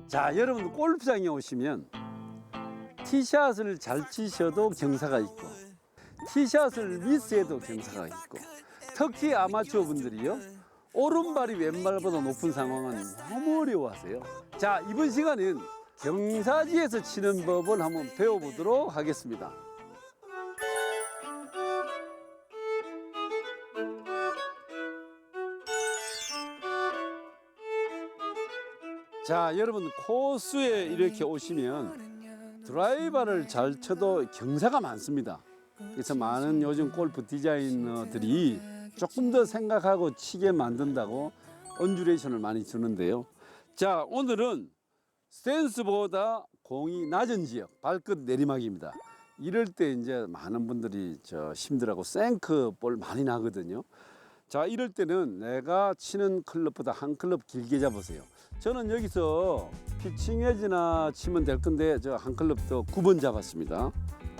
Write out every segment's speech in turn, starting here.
자, 여러분 골프장에 오시면 티샷을 잘 치셔도 경사가 있고 티샷을 미스해도 경사가 있고 특히 아마추어 분들이요 오른발이 왼발보다 높은 상황은 너무 어려워하세요. 자, 이번 시간은 경사지에서 치는 법을 한번 배워보도록 하겠습니다. 자, 여러분 코스에 이렇게 오시면 드라이버를 잘 쳐도 경사가 많습니다. 그래서 많은 요즘 골프 디자이너들이 조금 더 생각하고 치게 만든다고 언듈레이션을 많이 주는데요. 자, 오늘은 스탠스보다 공이 낮은 지역, 발끝 내리막입니다. 이럴 때 이제 많은 분들이 힘들어하고 생크 볼 많이 나거든요. 자, 이럴 때는 내가 치는 클럽보다 한 클럽 길게 잡으세요. 저는 여기서 피칭 웨지나 치면 될 건데 저 한 클럽 더 9번 잡았습니다.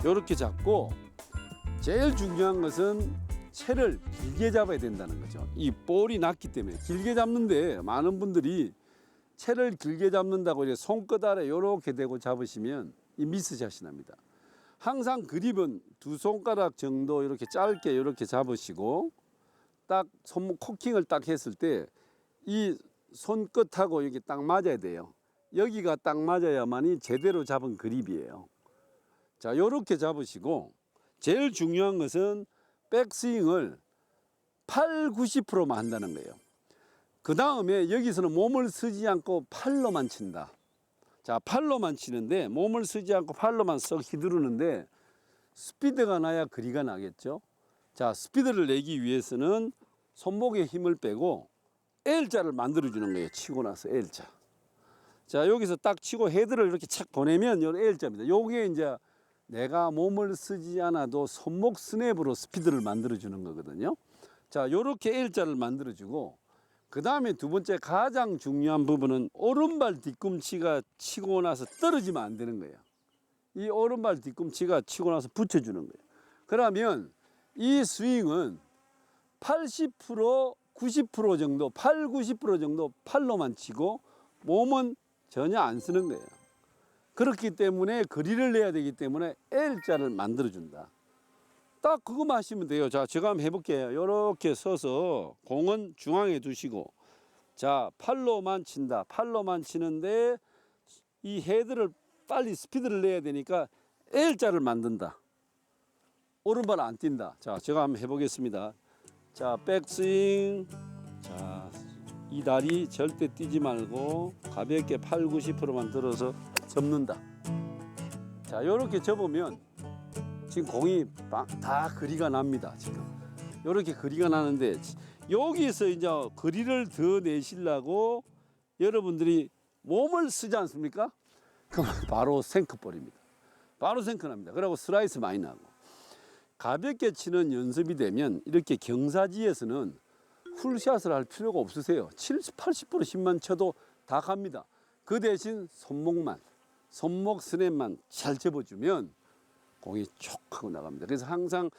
이렇게 잡고 제일 중요한 것은 채를 길게 잡아야 된다는 거죠. 이 볼이 낮기 때문에 길게 잡는데 많은 분들이 채를 길게 잡는다고 이렇게 손끝 아래 이렇게 대고 잡으시면 이 미스샷이 납니다. 항상 그립은 두 손가락 정도 이렇게 짧게 이렇게 잡으시고 딱 손목 코킹을 딱 했을 때 이 손끝하고 여기 딱 맞아야 돼요. 여기가 딱 맞아야만이 제대로 잡은 그립이에요. 자, 이렇게 잡으시고 제일 중요한 것은 백스윙을 80~90%만 한다는 거예요. 그 다음에 여기서는 몸을 쓰지 않고 팔로만 친다. 자, 팔로만 치는데 몸을 쓰지 않고 팔로만 썩 휘두르는데 스피드가 나야 거리가 나겠죠. 자, 스피드를 내기 위해서는 손목에 힘을 빼고 L자를 만들어주는 거예요. 치고 나서 L자. 자, 여기서 딱 치고 헤드를 이렇게 착 보내면 요 L자입니다. 요게 이제 내가 몸을 쓰지 않아도 손목 스냅으로 스피드를 만들어주는 거거든요. 자, 요렇게 L자를 만들어주고 그 다음에 두 번째 가장 중요한 부분은 오른발 뒤꿈치가 치고 나서 떨어지면 안 되는 거예요. 이 오른발 뒤꿈치가 치고 나서 붙여주는 거예요. 그러면 이 스윙은 80%, 90% 정도, 80~90% 정도 팔로만 치고 몸은 전혀 안 쓰는 거예요. 그렇기 때문에 거리를 내야 되기 때문에 L자를 만들어준다. 딱 그거만 하시면 돼요. 자, 제가 한번 해볼게요. 이렇게 서서 공은 중앙에 두시고 자, 팔로만 친다. 팔로만 치는데 이 헤드를 빨리 스피드를 내야 되니까 L자를 만든다. 오른발 안 뛴다. 자, 제가 한번 해보겠습니다. 자, 백스윙. 자, 이 다리 절대 뛰지 말고 가볍게 80~90%만 들어서 접는다. 자, 이렇게 접으면 지금 공이 다 거리가 납니다. 지금 이렇게 거리가 나는데 여기서 이제 거리를 더 내시려고 여러분들이 몸을 쓰지 않습니까? 그럼 바로 생크볼입니다. 바로 생크 납니다. 그리고 슬라이스 많이 나고 가볍게 치는 연습이 되면 이렇게 경사지에서는 풀샷을 할 필요가 없으세요. 70~80% 힘만 쳐도 다 갑니다. 그 대신 손목 스냅만 잘 접어주면 공이 촉 하고 나갑니다. 그래서 항상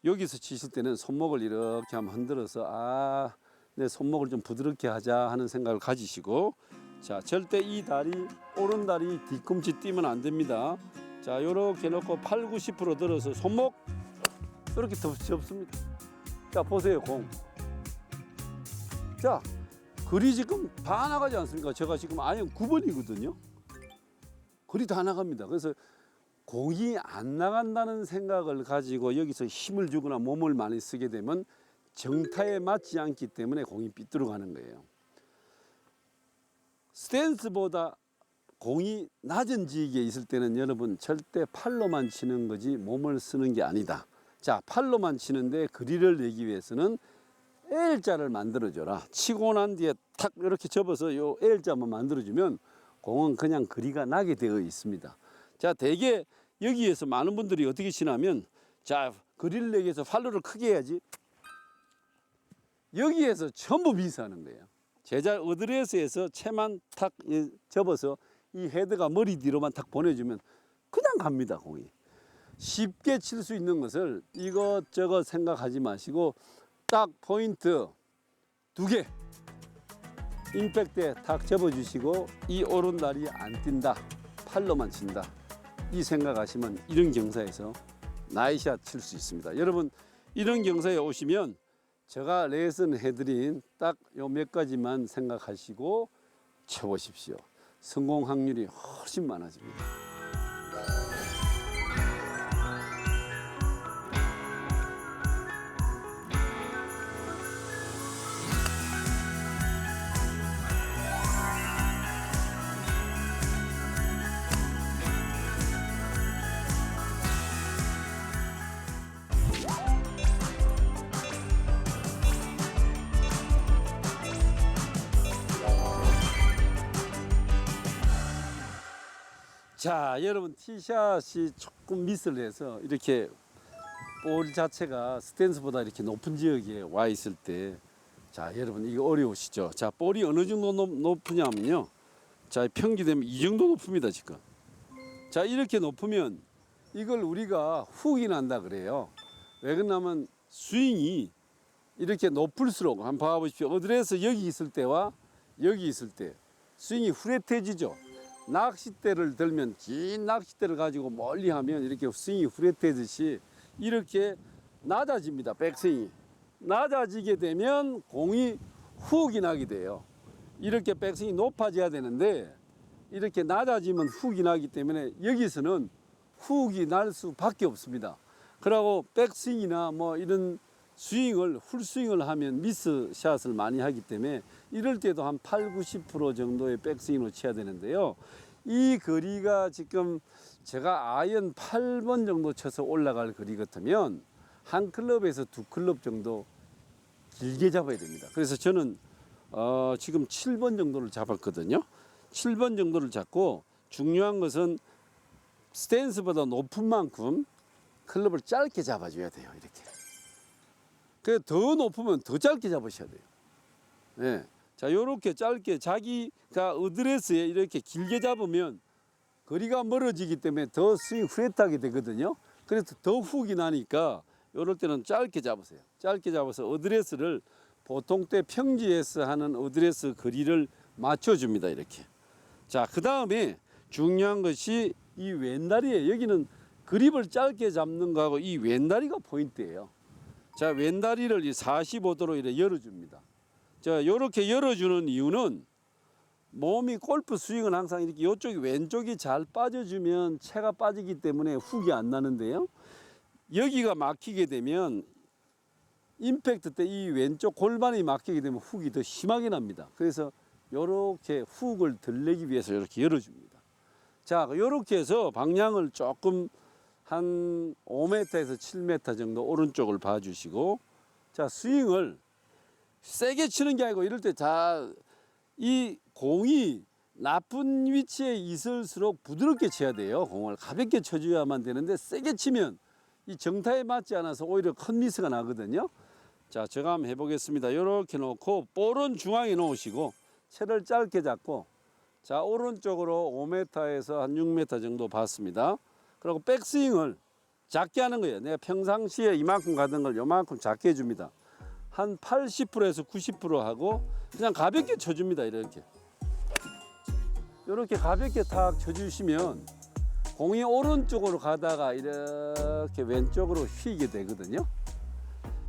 여기서 치실 때는 손목을 이렇게 한번 흔들어서 내 손목을 좀 부드럽게 하자 하는 생각을 가지시고 자, 절대 이 다리 오른 다리 뒤꿈치 뛰면 안 됩니다. 자, 요렇게 놓고 80~90% 들어서 손목 이렇게 접습니다. 자, 보세요 공. 자, 거리 지금 다 나가지 않습니까? 제가 지금 아이언 9번이거든요. 거리 다 나갑니다. 그래서 공이 안 나간다는 생각을 가지고 여기서 힘을 주거나 몸을 많이 쓰게 되면 정타에 맞지 않기 때문에 공이 삐뚤어 가는 거예요. 스탠스보다 공이 낮은 지역에 있을 때는 여러분 절대 팔로만 치는 거지 몸을 쓰는 게 아니다. 자, 팔로만 치는데 거리를 내기 위해서는 L자를 만들어줘라. 치고 난 뒤에 탁 이렇게 접어서 요 L자만 만들어주면 공은 그냥 거리가 나게 되어 있습니다. 자, 대개 여기에서 많은 분들이 어떻게 치냐면 자, 거리를 내기 위해서 팔로를 크게 해야지. 여기에서 전부 미스하는 거예요. 제자 어드레스에서 채만 탁 접어서 이 헤드가 머리 뒤로만 탁 보내주면 그냥 갑니다, 공이. 쉽게 칠 수 있는 것을 이것저것 생각하지 마시고 딱 포인트 2개 임팩트에 탁 접어주시고 이 오른다리 안 뛴다, 팔로만 친다, 이 생각하시면 이런 경사에서 나이샷 칠 수 있습니다. 여러분 이런 경사에 오시면 제가 레슨 해드린 딱 요 몇 가지만 생각하시고 쳐보십시오. 성공 확률이 훨씬 많아집니다. 자, 여러분 티샷이 조금 미스를 해서 이렇게 볼 자체가 스탠스보다 이렇게 높은 지역에 와 있을 때, 자 여러분 이거 어려우시죠? 자, 볼이 어느 정도 높으냐면요, 자 평지되면 이 정도 높습니다 지금. 자, 이렇게 높으면 이걸 우리가 훅이 난다 그래요. 왜 그러냐면 스윙이 이렇게 높을수록, 한번 봐보십시오. 어드레스 여기 있을 때와 여기 있을 때 스윙이 후레트해지죠. 낚싯대를 들면, 긴 낚싯대를 가지고 멀리 하면 이렇게 스윙이 후레트해지듯이 이렇게 낮아집니다. 백스윙이 낮아지게 되면 공이 훅이 나게 돼요. 이렇게 백스윙이 높아져야 되는데 이렇게 낮아지면 훅이 나기 때문에 여기서는 훅이 날 수밖에 없습니다. 그리고 백스윙이나 뭐 이런 스윙을 풀스윙을 하면 미스샷을 많이 하기 때문에 이럴 때도 한 80~90% 정도의 백스윙을 쳐야 되는데요. 이 거리가 지금 제가 아이언 8번 정도 쳐서 올라갈 거리 같으면 한 클럽에서 두 클럽 정도 길게 잡아야 됩니다. 그래서 저는 지금 7번 정도를 잡았거든요. 7번 정도를 잡고, 중요한 것은 스탠스보다 높은 만큼 클럽을 짧게 잡아줘야 돼요. 이렇게. 더 높으면 더 짧게 잡으셔야 돼요. 네. 자, 요렇게 짧게 자기가 어드레스에 이렇게 길게 잡으면 거리가 멀어지기 때문에 더 스윙 후레트하게 되거든요. 그래서 더 훅이 나니까 요럴 때는 짧게 잡으세요. 짧게 잡아서 어드레스를 보통 때 평지에서 하는 어드레스 거리를 맞춰줍니다. 이렇게. 자, 그 다음에 중요한 것이 이 왼다리에, 여기는 그립을 짧게 잡는 거하고 이 왼다리가 포인트예요. 자, 왼다리를 45도로 이렇게 열어줍니다. 자, 이렇게 열어주는 이유는 몸이 골프 스윙은 항상 이렇게 이쪽이 왼쪽이 잘 빠져주면 채가 빠지기 때문에 훅이 안 나는데요. 여기가 막히게 되면 임팩트 때 이 왼쪽 골반이 막히게 되면 훅이 더 심하게 납니다. 그래서 이렇게 훅을 덜 내기 위해서 이렇게 열어줍니다. 자, 이렇게 해서 방향을 조금 한 5m에서 7m 정도 오른쪽을 봐주시고, 자, 스윙을 세게 치는 게 아니고 이럴 때 이 공이 나쁜 위치에 있을수록 부드럽게 쳐야 돼요. 공을 가볍게 쳐줘야만 되는데 세게 치면 이 정타에 맞지 않아서 오히려 큰 미스가 나거든요. 자, 제가 한번 해보겠습니다. 이렇게 놓고 볼은 중앙에 놓으시고 채를 짧게 잡고, 자, 오른쪽으로 5m에서 한 6m 정도 봤습니다. 그리고 백스윙을 작게 하는 거예요. 내가 평상시에 이만큼 가던 걸 요만큼 작게 해줍니다. 한 80%에서 90% 하고 그냥 가볍게 쳐줍니다. 이렇게 가볍게 탁 쳐주시면 공이 오른쪽으로 가다가 이렇게 왼쪽으로 휘게 되거든요.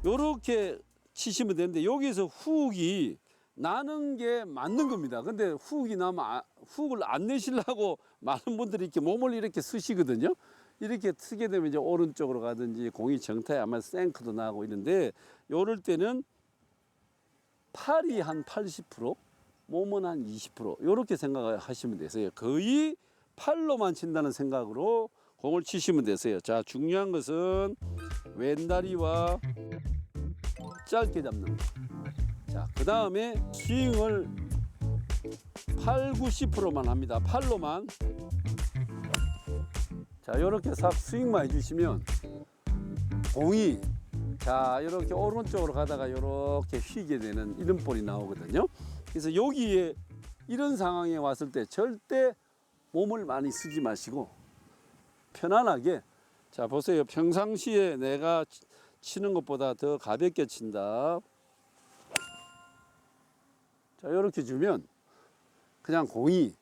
이렇게 치시면 되는데 여기서 훅이 나는 게 맞는 겁니다. 근데 훅이 나면 훅을 안 내시려고 많은 분들이 이렇게 몸을 이렇게 쓰시거든요. 이렇게 쓰게 되면 이제 오른쪽으로 가든지 공이 정타에 아마 생크도 나고 이런데, 요럴 때는 팔이 한 80%, 몸은 한 20% 이렇게 생각하시면 되세요. 거의 팔로만 친다는 생각으로 공을 치시면 되세요. 자, 중요한 것은 왼다리와 짧게 잡는 거. 자, 그 다음에 스윙을 80~90%만 합니다. 팔로만. 자, 이렇게 싹 스윙만 해주시면 공이, 자, 이렇게 오른쪽으로 가다가 이렇게 휘게 되는 이런 볼이 나오거든요. 그래서 여기에 이런 상황에 왔을 때 절대 몸을 많이 쓰지 마시고 편안하게, 자, 보세요. 평상시에 내가 치는 것보다 더 가볍게 친다. 자, 이렇게 주면 그냥 공이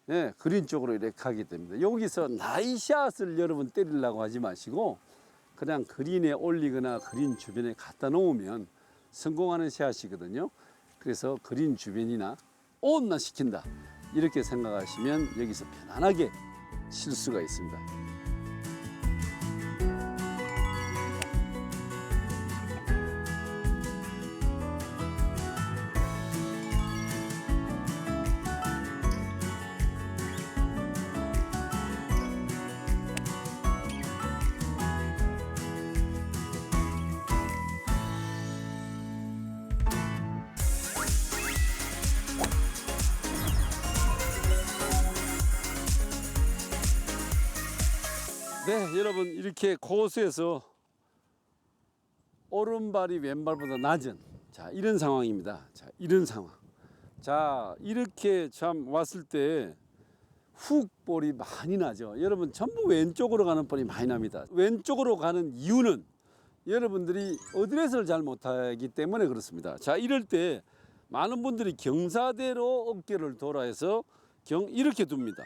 예, 그린 쪽으로 이렇게 가게 됩니다. 여기서 나이샷을 여러분 때리려고 하지 마시고 그냥 그린에 올리거나 그린 주변에 갖다 놓으면 성공하는 샷이거든요. 그래서 그린 주변이나 온나 시킨다 이렇게 생각하시면 여기서 편안하게 칠 수가 있습니다. 네, 여러분 이렇게 코스에서 오른발이 왼발보다 낮은 자 이런 상황입니다. 자 이런 상황. 자 이렇게 참 왔을 때 훅 볼이 많이 나죠. 여러분 전부 왼쪽으로 가는 볼이 많이 납니다. 왼쪽으로 가는 이유는 여러분들이 어드레스를 잘 못하기 때문에 그렇습니다. 자 이럴 때 많은 분들이 경사대로 어깨를 돌아서 이렇게 둡니다.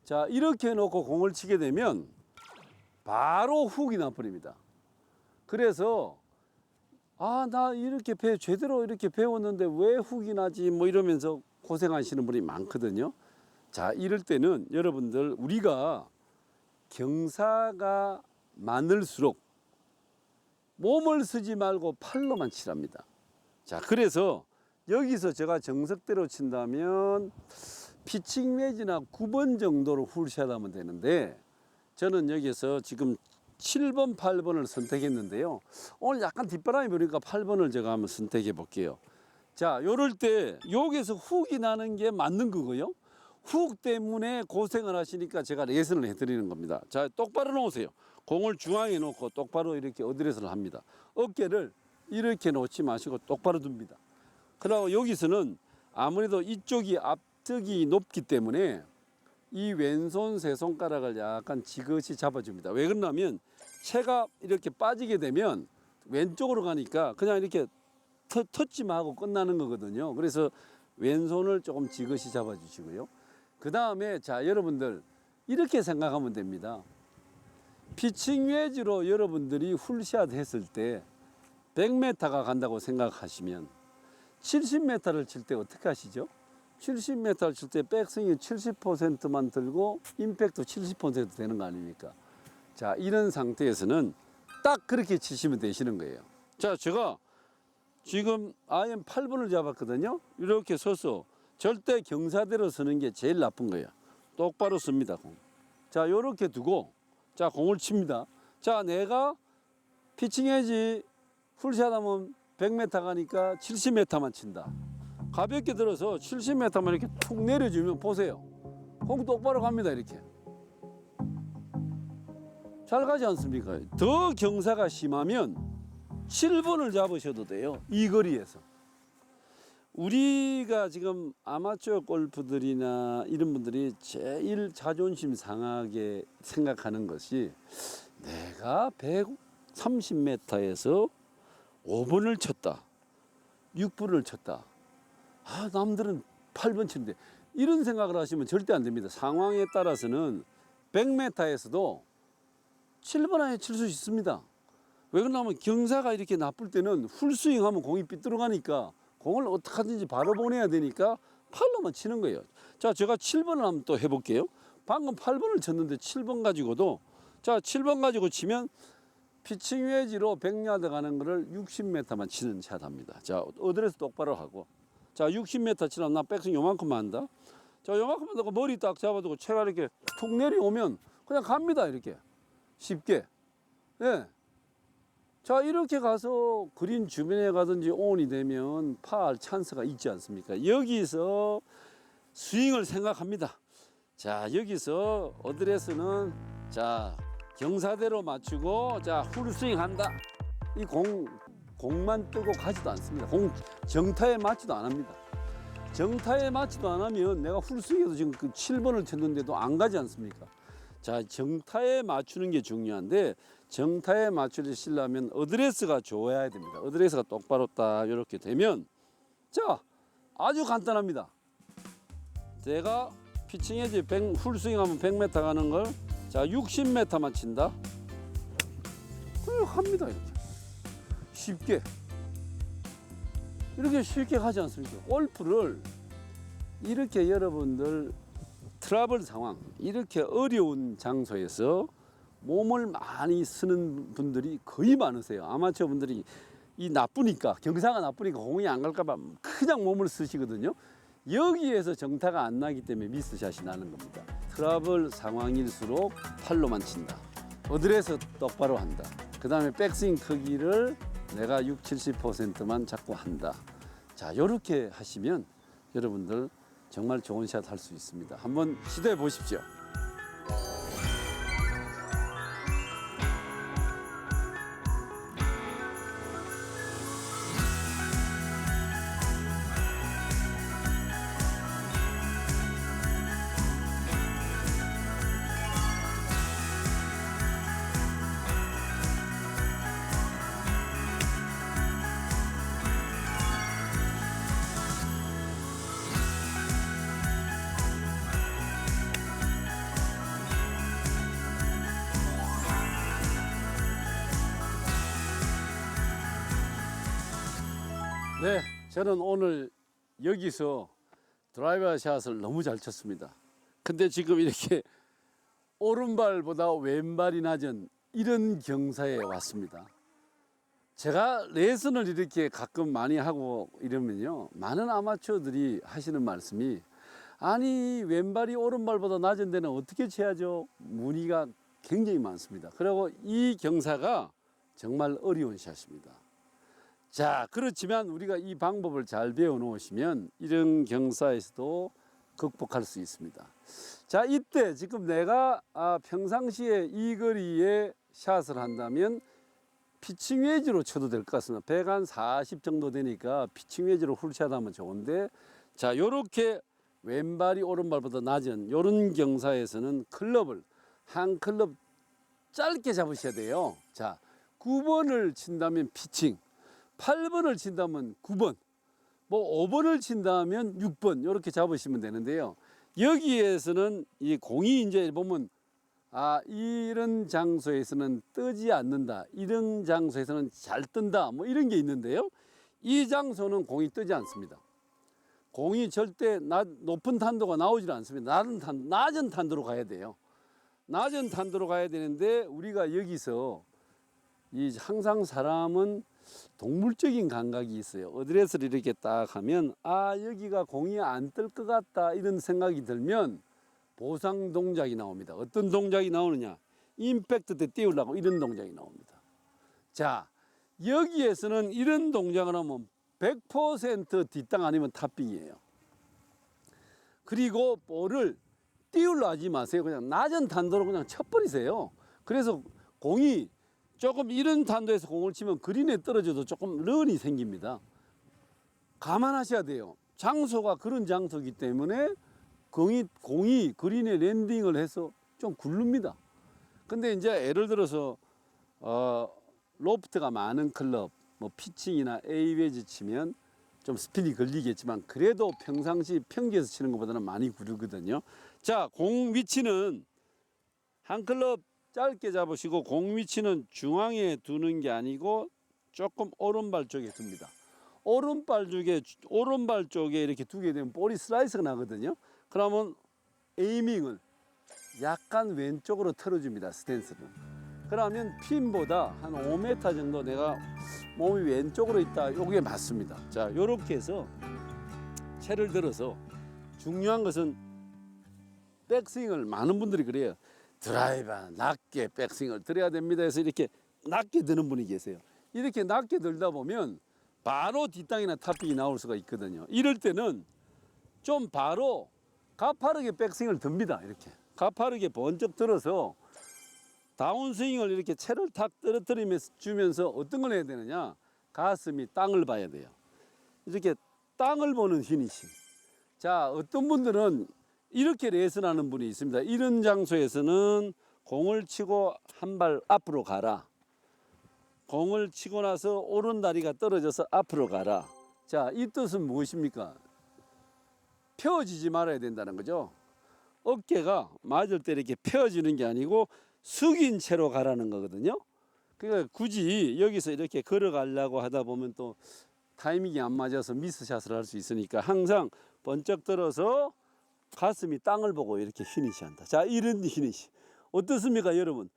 자 이렇게 놓고 공을 치게 되면 바로 훅이 나버립니다. 그래서 나 이렇게 제대로 이렇게 배웠는데 왜 훅이 나지 뭐 이러면서 고생하시는 분이 많거든요. 자 이럴 때는 여러분들 우리가 경사가 많을수록 몸을 쓰지 말고 팔로만 치랍니다. 자 그래서 여기서 제가 정석대로 친다면 피칭 웨지나 9번 정도로 훌샷 하면 되는데 저는 여기서 지금 7번, 8번을 선택했는데요. 오늘 약간 뒷바람이 부니까 8번을 제가 한번 선택해 볼게요. 자, 요럴 때 여기서 훅이 나는 게 맞는 거고요. 훅 때문에 고생을 하시니까 제가 레슨을 해드리는 겁니다. 자, 똑바로 놓으세요. 공을 중앙에 놓고 똑바로 이렇게 어드레스를 합니다. 어깨를 이렇게 놓지 마시고 똑바로 둡니다. 그리고 여기서는 아무래도 이쪽이 앞쪽이 높기 때문에 이 왼손 세 손가락을 약간 지그시 잡아줍니다. 왜 그러냐면 채가 이렇게 빠지게 되면 왼쪽으로 가니까 그냥 이렇게 터치만 하고 끝나는 거거든요. 그래서 왼손을 조금 지그시 잡아주시고요. 그 다음에 자 여러분들 이렇게 생각하면 됩니다. 피칭 웨지로 여러분들이 훌샷 했을 때 100m가 간다고 생각하시면 70m를 칠 때 어떻게 하시죠? 70m를 칠 때 백스윙이 70%만 들고 임팩트 70% 되는 거 아닙니까? 자 이런 상태에서는 딱 그렇게 치시면 되시는 거예요. 자 제가 지금 아이언 8번을 잡았거든요. 이렇게 서서 절대 경사대로 서는 게 제일 나쁜 거예요. 똑바로 씁니다. 공. 자 이렇게 두고 자 공을 칩니다. 자 내가 피칭 웨지 풀샷 하면 100m 가니까 70m만 친다. 가볍게 들어서 70m만 이렇게 툭 내려주면 보세요. 공 똑바로 갑니다. 이렇게. 잘 가지 않습니까? 더 경사가 심하면 7번을 잡으셔도 돼요. 이 거리에서. 우리가 지금 아마추어 골프들이나 이런 분들이 제일 자존심 상하게 생각하는 것이 내가 130m에서 5번을 쳤다. 6번을 쳤다. 남들은 8번 치는데 이런 생각을 하시면 절대 안 됩니다. 상황에 따라서는 100m에서도 7번 안에 칠 수 있습니다. 왜 그러냐면 경사가 이렇게 나쁠 때는 풀스윙하면 공이 삐뚤어가니까 공을 어떻게 하든지 바로 보내야 되니까 8번만 치는 거예요. 자, 제가 7번을 한번 또 해볼게요. 방금 8번을 쳤는데 7번 가지고도 자 7번 가지고 치면 피칭 웨지로 100야드 가는 거를 60m만 치는 샷 합니다. 자 어드레스 똑바로 하고 자 60m 치려면 나 백스윙 요만큼만 한다. 자 요만큼만 하고 머리 딱 잡아두고 채가 이렇게 툭 내려오면 그냥 갑니다. 이렇게 쉽게. 예. 자 이렇게 가서 그린 주변에 가든지 온이 되면 파할 찬스가 있지 않습니까? 여기서 스윙을 생각합니다. 자 여기서 어드레스는 자 경사대로 맞추고 자 풀스윙 한다. 이 공만 뜨고 가지도 않습니다. 공 정타에 맞지도 안 합니다. 정타에 맞지도 안 하면 내가 풀스윙에도 지금 그 7번을 쳤는데도 안 가지 않습니까? 자 정타에 맞추는 게 중요한데 정타에 맞추시려면 어드레스가 좋아야 됩니다. 어드레스가 똑바로 딱 이렇게 되면 자 아주 간단합니다. 제가 피칭 웨지 풀스윙하면 100m 가는 걸 자 60m만 친다. 그냥 합니다. 이렇게 쉽게 이렇게 쉽게 가지 않습니까? 골프를 이렇게 여러분들 트러블 상황 이렇게 어려운 장소에서 몸을 많이 쓰는 분들이 거의 많으세요. 아마추어 분들이 이 나쁘니까 경사가 나쁘니까 공이 안 갈까 봐 그냥 몸을 쓰시거든요. 여기에서 정타가 안 나기 때문에 미스샷이 나는 겁니다. 트러블 상황일수록 팔로만 친다. 어드레스 똑바로 한다. 그 다음에 백스윙 크기를 내가 60~70%만 잡고 한다. 자, 이렇게 하시면 여러분들 정말 좋은 샷 할 수 있습니다. 한번 시도해 보십시오. 네, 저는 오늘 여기서 드라이버 샷을 너무 잘 쳤습니다. 근데 지금 이렇게 오른발보다 왼발이 낮은 이런 경사에 왔습니다. 제가 레슨을 이렇게 가끔 많이 하고 이러면요, 많은 아마추어들이 하시는 말씀이 아니 왼발이 오른발보다 낮은 데는 어떻게 쳐야죠? 문의가 굉장히 많습니다. 그리고 이 경사가 정말 어려운 샷입니다. 자, 그렇지만 우리가 이 방법을 잘 배워 놓으시면 이런 경사에서도 극복할 수 있습니다. 자, 이때 지금 내가 평상시에 이 거리에 샷을 한다면 피칭 웨지로 쳐도 될 것 같습니다. 140 정도 되니까 피칭 웨지로 훌샷 하면 좋은데, 자, 요렇게 왼발이 오른발보다 낮은 요런 경사에서는 클럽을 한 클럽 짧게 잡으셔야 돼요. 자, 9번을 친다면 피칭, 8번을 친다면 9번, 뭐 5번을 친다면 6번 이렇게 잡으시면 되는데요. 여기에서는 이 공이 이제 보면 이런 장소에서는 뜨지 않는다, 이런 장소에서는 잘 뜬다, 뭐 이런 게 있는데요. 이 장소는 공이 뜨지 않습니다. 공이 절대 높은 탄도가 나오질 않습니다. 낮은 탄도로 가야 돼요. 낮은 탄도로 가야 되는데 우리가 여기서 항상 사람은 동물적인 감각이 있어요. 어드레스를 이렇게 딱 하면 여기가 공이 안 뜰 것 같다 이런 생각이 들면 보상 동작이 나옵니다. 어떤 동작이 나오느냐, 임팩트 때 띄우려고 이런 동작이 나옵니다. 자, 여기에서는 이런 동작을 하면 100% 뒷땅 아니면 탑빙이에요. 그리고 볼을 띄우려 하지 마세요. 그냥 낮은 탄도로 그냥 쳐버리세요. 그래서 공이 조금 이런 탄도에서 공을 치면 그린에 떨어져도 조금 런이 생깁니다. 감안하셔야 돼요. 장소가 그런 장소이기 때문에 공이 그린에 랜딩을 해서 좀 굴릅니다. 근데 이제 예를 들어서 로프트가 많은 클럽, 뭐 피칭이나 A웨지 치면 좀 스핀이 걸리겠지만 그래도 평상시 평지에서 치는 것보다는 많이 구르거든요. 자, 공 위치는 한 클럽 짧게 잡으시고 공 위치는 중앙에 두는 게 아니고 조금 오른발 쪽에 둡니다. 오른발 쪽에 이렇게 두게 되면 볼이 슬라이스가 나거든요. 그러면 에이밍을 약간 왼쪽으로 틀어줍니다. 스탠스를. 그러면 핀보다 한 5m 정도 내가 몸이 왼쪽으로 있다. 요게 맞습니다. 자, 요렇게 해서 채를 들어서 중요한 것은 백스윙을 많은 분들이 그래요. 드라이버 낮게 백스윙을 들어야 됩니다 해서 이렇게 낮게 드는 분이 계세요. 이렇게 낮게 들다 보면 바로 뒷땅이나 탑빙이 나올 수가 있거든요. 이럴 때는 좀 바로 가파르게 백스윙을 듭니다. 이렇게 가파르게 번쩍 들어서 다운스윙을 이렇게 채를 탁 떨어뜨리면서 주면서 어떤 걸 해야 되느냐, 가슴이 땅을 봐야 돼요. 이렇게 땅을 보는 피니싱. 자, 어떤 분들은 이렇게 레슨하는 분이 있습니다. 이런 장소에서는 공을 치고 한 발 앞으로 가라. 공을 치고 나서 오른 다리가 떨어져서 앞으로 가라. 자, 이 뜻은 무엇입니까? 펴지지 말아야 된다는 거죠. 어깨가 맞을 때 이렇게 펴지는 게 아니고 숙인 채로 가라는 거거든요. 그러니까 굳이 여기서 이렇게 걸어가려고 하다 보면 또 타이밍이 안 맞아서 미스샷을 할 수 있으니까 항상 번쩍 들어서 가슴이 땅을 보고 이렇게 피니시한다. 자, 이런 피니시 어떻습니까, 여러분?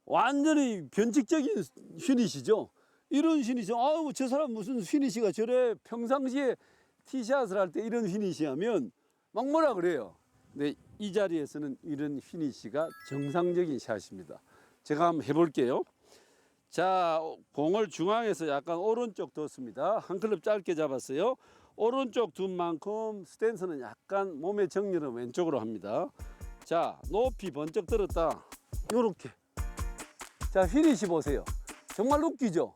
완전히 변칙적인 피니시죠. 이런 피니시, 아우 저 사람 무슨 피니시가 저래? 평상시에 티샷을 할 때 이런 피니시하면 막 뭐라 그래요. 근데 이 자리에서는 이런 피니시가 정상적인 샷입니다. 제가 한번 해볼게요. 자, 공을 중앙에서 약간 오른쪽 뒀습니다. 한 클럽 짧게 잡았어요. 오른쪽 둔 만큼 스탠스는 약간 몸의 정렬은 왼쪽으로 합니다. 자, 높이 번쩍 들었다. 요렇게. 자, 피니시 보세요. 정말 웃기죠?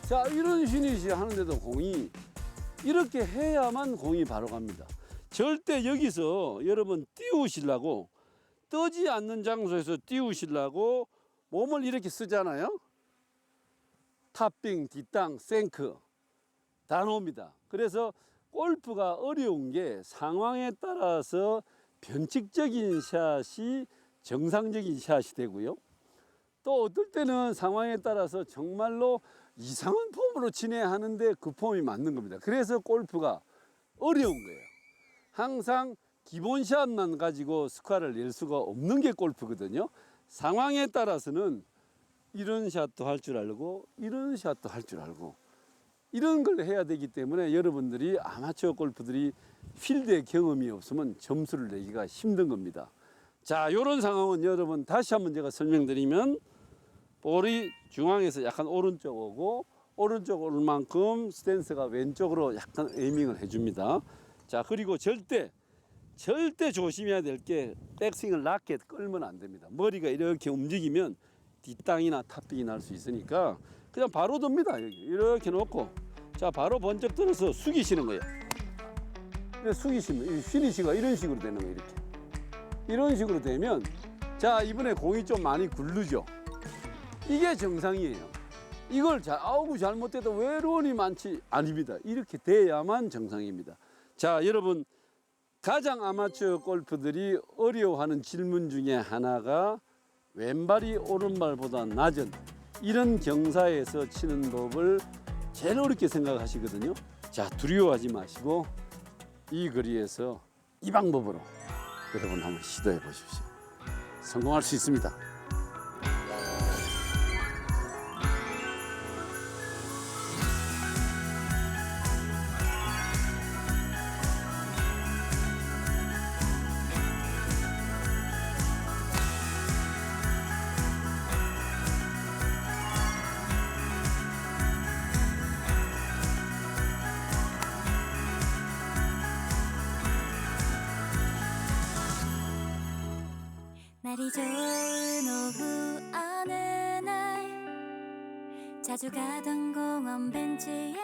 자, 이런 피니시 하는데도 공이 이렇게 해야만 공이 바로 갑니다. 절대 여기서 여러분 띄우시려고, 떠지 않는 장소에서 띄우시려고 몸을 이렇게 쓰잖아요. 탑빙, 뒷땅, 생크 다 나옵니다. 그래서 골프가 어려운 게 상황에 따라서 변칙적인 샷이 정상적인 샷이 되고요. 또 어떨 때는 상황에 따라서 정말로 이상한 폼으로 치내야 하는데 그 폼이 맞는 겁니다. 그래서 골프가 어려운 거예요. 항상 기본 샷만 가지고 스코어를 낼 수가 없는 게 골프거든요. 상황에 따라서는 이런 샷도 할 줄 알고 이런 샷도 할 줄 알고 이런 걸 해야 되기 때문에 여러분들이 아마추어 골프들이 필드의 경험이 없으면 점수를 내기가 힘든 겁니다. 자, 이런 상황은 여러분 다시 한번 제가 설명드리면 볼이 중앙에서 약간 오른쪽 오고 오른쪽 올 만큼 스탠스가 왼쪽으로 약간 에이밍을 해줍니다. 자, 그리고 절대 조심해야 될 게 백스윙을 낮게 끌면 안 됩니다. 머리가 이렇게 움직이면 뒷땅이나 탑빙이 날 수 있으니까 그냥 바로 듭니다. 여기 이렇게 놓고 자, 바로 번쩍 들어서 숙이시는 거예요. 숙이시면 이 피니시가 이런 식으로 되는 거예요. 이렇게 이런 식으로 되면 자, 이번에 공이 좀 많이 굴르죠. 이게 정상이에요. 이걸 아우고 잘못해도 왜 런이 많지? 아닙니다. 이렇게 돼야만 정상입니다. 자, 여러분 가장 아마추어 골프들이 어려워하는 질문 중에 하나가 왼발이 오른발보다 낮은 이런 경사에서 치는 법을 제일 어렵게 생각하시거든요. 자, 두려워하지 마시고 이 거리에서 이 방법으로 여러분 한번 시도해 보십시오. 성공할 수 있습니다. 날이 좋은 오후 어느 날 자주 가던 공원 벤치에